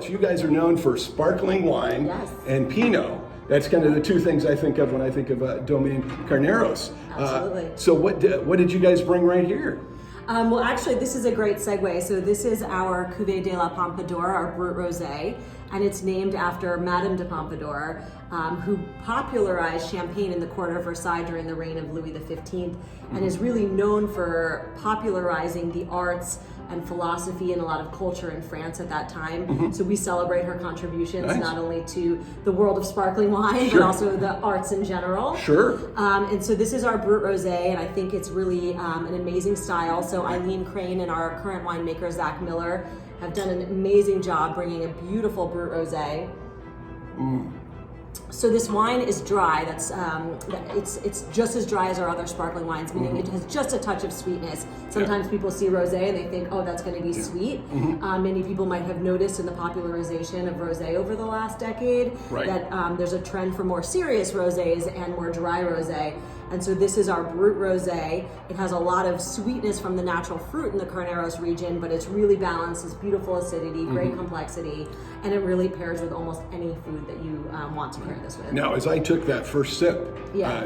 Carneros. You guys are known for sparkling wine and Pinot. That's kind of the two things I think of when I think of Domaine Carneros. Absolutely. So what did you guys bring right here? Well, actually, this is a great segue. So this is our Cuvée de la Pompadour, our Brut Rosé, and it's named after Madame de Pompadour, who popularized champagne in the court of Versailles during the reign of Louis XV, and is really known for popularizing the arts and philosophy and a lot of culture in France at that time. So we celebrate her contributions not only to the world of sparkling wine, but also the arts in general. And so this is our Brut Rosé, and I think it's really an amazing style. So Eileen Crane and our current winemaker, Zach Miller, have done an amazing job bringing a beautiful Brut Rosé. So this wine is dry. It's just as dry as our other sparkling wines, meaning it has just a touch of sweetness. Sometimes people see rosé and they think, oh, that's going to be sweet. Many people might have noticed in the popularization of rosé over the last decade that there's a trend for more serious rosés and more dry rosé. And so this is our Brut Rosé. It has a lot of sweetness from the natural fruit in the Carneros region, but it's really balanced. It's beautiful acidity, great complexity, and it really pairs with almost any food that you want to pair this with. Now, as I took that first sip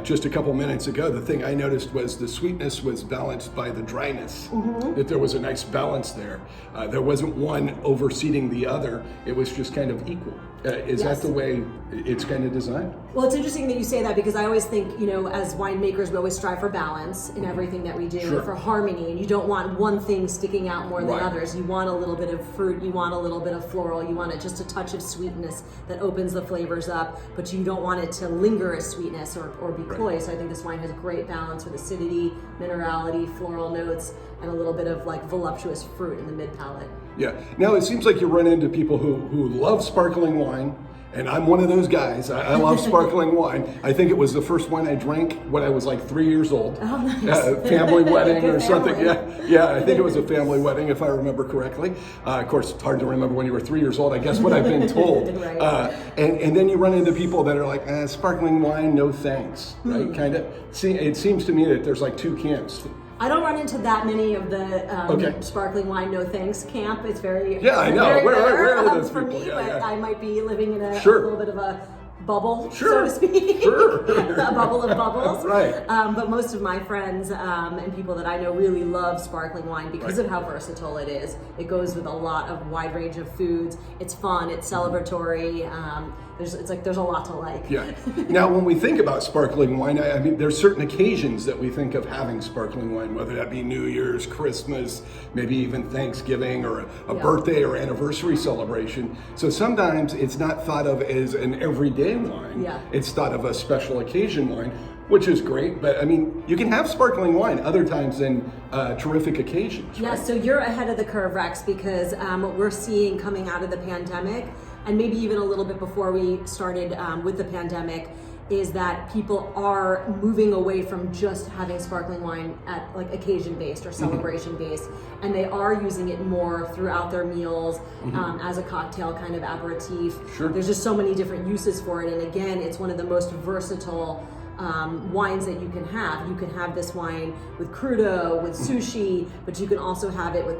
just a couple minutes ago, the thing I noticed was the sweetness was balanced by the dryness, that there was a nice balance there. There wasn't one overseating the other. It was just kind of equal. Is that the way it's kind of designed? Well, it's interesting that you say that because I always think, as winemakers, we always strive for balance in everything that we do, for harmony, and you don't want one thing sticking out more than others. You want a little bit of fruit, you want a little bit of floral, you want just a touch of sweetness that opens the flavors up, but you don't want it to linger as sweetness or be cloy. So I think this wine has great balance with acidity, minerality, floral notes, and a little bit of voluptuous fruit in the mid palate. Yeah. Now it seems like you run into people who love sparkling wine, and I'm one of those guys. I love sparkling wine. I think it was the first wine I drank when I was like 3 years old. Oh, nice. Family wedding or something. Yeah. I think it was a family wedding, if I remember correctly. Of course, it's hard to remember when you were 3 years old. I guess what I've been told. And then you run into people that are like, sparkling wine, no thanks, right? Kind of. See, it seems to me that there's like two camps. I don't run into that many of the sparkling wine no thanks camp. It's very I know. Very where are those for people? me, but I might be living in a little bit of a bubble, so to speak. A bubble of bubbles. But most of my friends and people that I know really love sparkling wine because of how versatile it is. It goes with a lot of wide range of foods. It's fun. It's celebratory. There's a lot to like. Now, when we think about sparkling wine, I mean, there's certain occasions that we think of having sparkling wine, whether that be New Year's, Christmas, maybe even Thanksgiving, or a birthday or anniversary celebration. So sometimes it's not thought of as an everyday wine. It's thought of a special occasion wine, which is great. But I mean, you can have sparkling wine other times than terrific occasions. So you're ahead of the curve, Rex, because what we're seeing coming out of the pandemic, and maybe even a little bit before we started with the pandemic, is that people are moving away from just having sparkling wine at occasion-based or celebration-based, and they are using it more throughout their meals as a cocktail kind of aperitif. There's just so many different uses for it, and again, it's one of the most versatile wines that you can have. You can have this wine with crudo, with sushi, but you can also have it with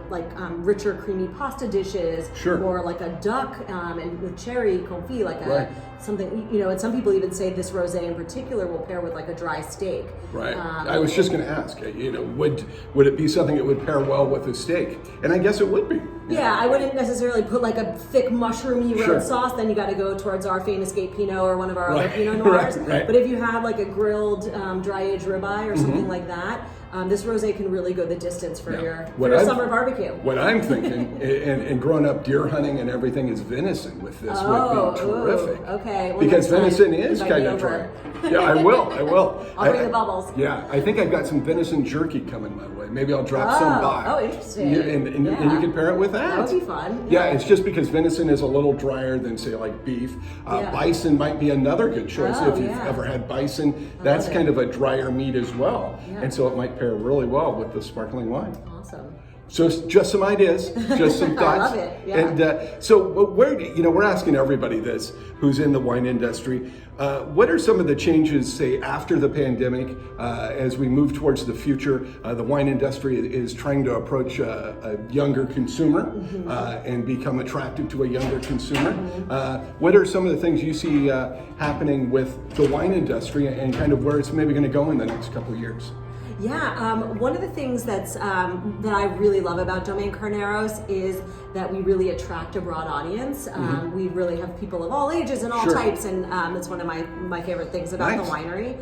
richer, creamy pasta dishes, or like a duck and with cherry confit, something. And some people even say this rosé in particular will pair with a dry steak. I was just going to ask. Would it be something that would pair well with a steak? And I guess it would be. I wouldn't necessarily put a thick mushroomy red sauce. Then you got to go towards our famous Gate Pinot or one of our other Pinot Noirs. But if you have a grilled dry aged ribeye or something like that, this rosé can really go the distance for your summer barbecue. What I'm thinking, and growing up deer hunting and everything, is venison with this would be terrific. Well, because venison is kind of dry. I will. I'll bring the bubbles. I think I've got some venison jerky coming my way. Maybe I'll drop some by. Oh, interesting. And you can pair it with that. That would be fun. It's just because venison is a little drier than, say, like beef. Bison might be another good choice if you've ever had bison. That's kind of a drier meat as well. And so it might pair really well with the sparkling wine. Awesome. So just some ideas, just some thoughts. I love it. Yeah. And so where, we're asking everybody this who's in the wine industry, what are some of the changes, say, after the pandemic, as we move towards the future? The wine industry is trying to approach a younger consumer and become attractive to a younger consumer. What are some of the things you see happening with the wine industry and kind of where it's maybe going to go in the next couple of years? Yeah, one of the things that I really love about Domaine Carneros is that we really attract a broad audience. We really have people of all ages and all types, and it's one of my favorite things about the winery.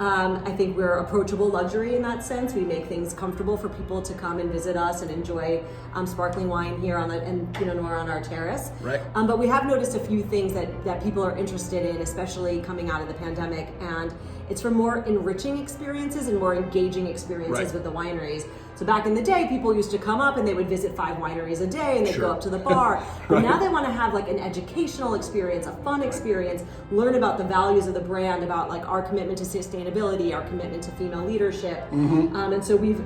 I think we're approachable luxury in that sense. We make things comfortable for people to come and visit us and enjoy sparkling wine here and Pinot Noir on our terrace. Right. But we have noticed a few things that people are interested in, especially coming out of the pandemic, and it's for more enriching experiences and more engaging experiences with the wineries. So back in the day, people used to come up and they would visit 5 wineries a day and they'd go up to the bar. But now they want to have like an educational experience, a fun experience, learn about the values of the brand, about like our commitment to sustainability, our commitment to female leadership. And so we've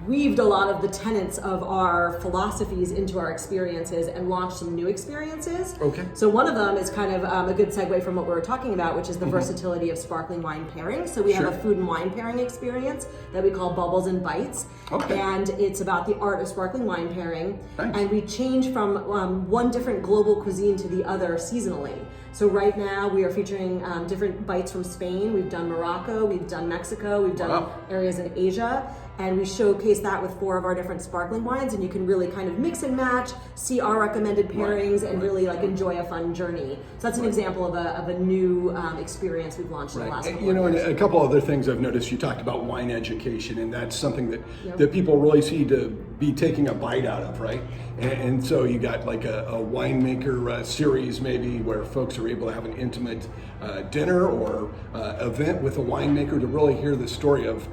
weaved a lot of the tenets of our philosophies into our experiences and launched some new experiences. Okay. So one of them is kind of a good segue from what we were talking about, which is the versatility of sparkling wine pairing. So we have a food and wine pairing experience that we call Bubbles and Bites. Okay. And it's about the art of sparkling wine pairing. Nice. And we change from one different global cuisine to the other seasonally. So right now we are featuring different bites from Spain. We've done Morocco, we've done Mexico, we've done areas in Asia. And we showcase that with 4 of our different sparkling wines, and you can really kind of mix and match, see our recommended pairings, and really like enjoy a fun journey. So that's an example of a new experience we've launched in the last couple of years. And a couple other things I've noticed, you talked about wine education, and that's something that people really see to be taking a bite out of, right? And so you got like a winemaker series maybe where folks are able to have an intimate dinner or event with a winemaker to really hear the story of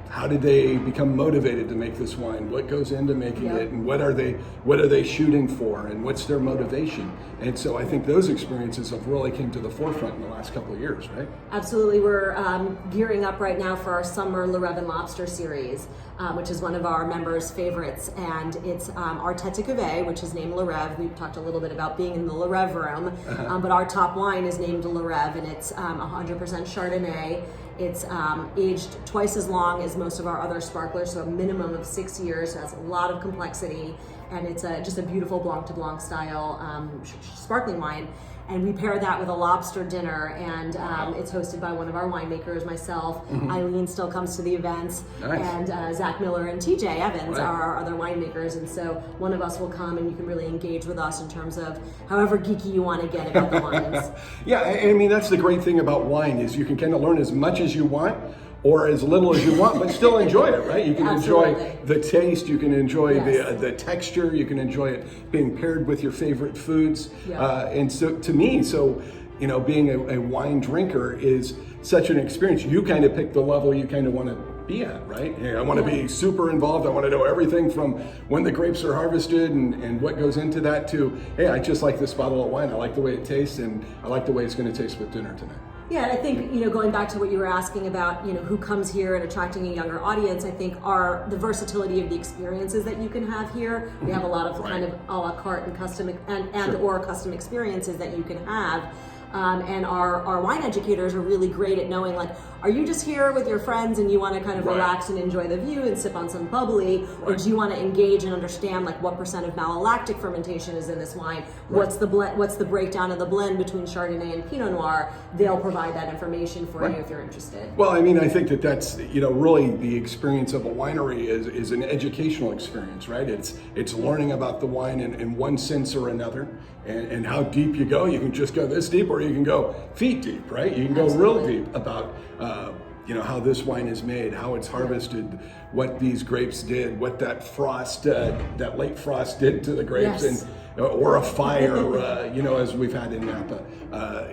how did they become motivated to make this wine? What goes into making it, and what are they shooting for, and what's their motivation? And so I think those experiences have really came to the forefront in the last couple of years, right? Absolutely. We're gearing up right now for our summer Le Rêve and Lobster series, which is one of our members' favorites, and it's our tête de cuvée, which is named Le Rêve. We've talked a little bit about being in the Le Rêve room, but our top wine is named Le Rêve, and it's 100% Chardonnay. It's aged twice as long as most of our other sparklers, so a minimum of 6 years. So it has a lot of complexity, and it's just a beautiful Blanc de Blanc style sparkling wine. And we pair that with a lobster dinner, and it's hosted by one of our winemakers, myself. Eileen still comes to the events, and Zach Miller and TJ Evans are our other winemakers. And so one of us will come, and you can really engage with us in terms of however geeky you want to get about the wines. Yeah, I mean, that's the great thing about wine is you can kind of learn as much as you want or as little as you want, but still enjoy it, right? You can enjoy the taste, you can enjoy the texture, you can enjoy it being paired with your favorite foods. And so to me, being a wine drinker is such an experience. You kind of pick the level you kind of want to be at, right? I want to be super involved. I want to know everything from when the grapes are harvested and what goes into that to, hey, I just like this bottle of wine. I like the way it tastes, and I like the way it's going to taste with dinner tonight. Yeah, and I think, going back to what you were asking about, who comes here and attracting a younger audience, I think the versatility of the experiences that you can have here. We have a lot of kind of a la carte and custom or custom experiences that you can have. And our wine educators are really great at knowing, like, are you just here with your friends and you want to kind of relax and enjoy the view and sip on some bubbly, or do you want to engage and understand like what % of malolactic fermentation is in this wine? What's the breakdown of the blend between Chardonnay and Pinot Noir? They'll provide that information for you if you're interested. Well, I mean, I think that's really the experience of a winery is an educational experience, right? It's learning about the wine in one sense or another, and how deep you go. You can just go this deep, or you can go feet deep, right? You can go real deep about how this wine is made, how it's harvested, what these grapes did, what that frost, that late frost did to the grapes, or a fire, as we've had in Napa.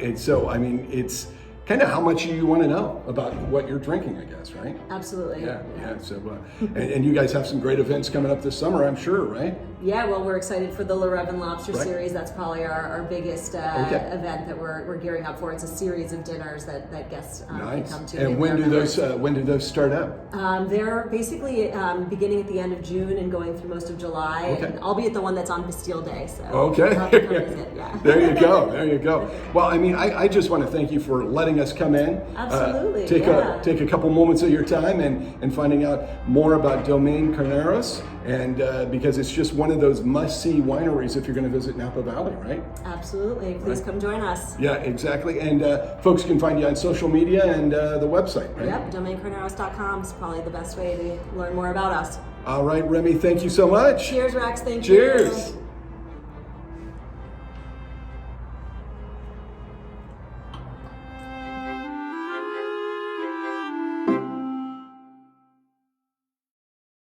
And so, I mean, it's kind of how much you want to know about what you're drinking, I guess, right? Absolutely. Yeah. So, and you guys have some great events coming up this summer, I'm sure, right? Yeah, well, we're excited for the Le Revin Lobster Right. Series. That's probably our biggest Okay. event that we're gearing up for. It's a series of dinners that guests can Nice. come to. And if when they're do members. those start out? They're basically beginning at the end of June and going through most of July. Okay. And I'll be at the one that's on Bastille Day. So Okay. you'll have to come visit, yeah. There you go. There you go. Well, I mean, I just want to thank you for letting us come in. Absolutely, Take yeah. a couple moments of your time and finding out more about Domaine Carneros, and because it's just one of those must-see wineries if you're going to visit Napa Valley, right? Absolutely. Please come join us. Yeah, exactly. And folks can find you on social media and the website, right? Yep, DomaineCarneros.com is probably the best way to learn more about us. All right, Remy, thank you so much. Cheers, Rex. Thank you. Cheers.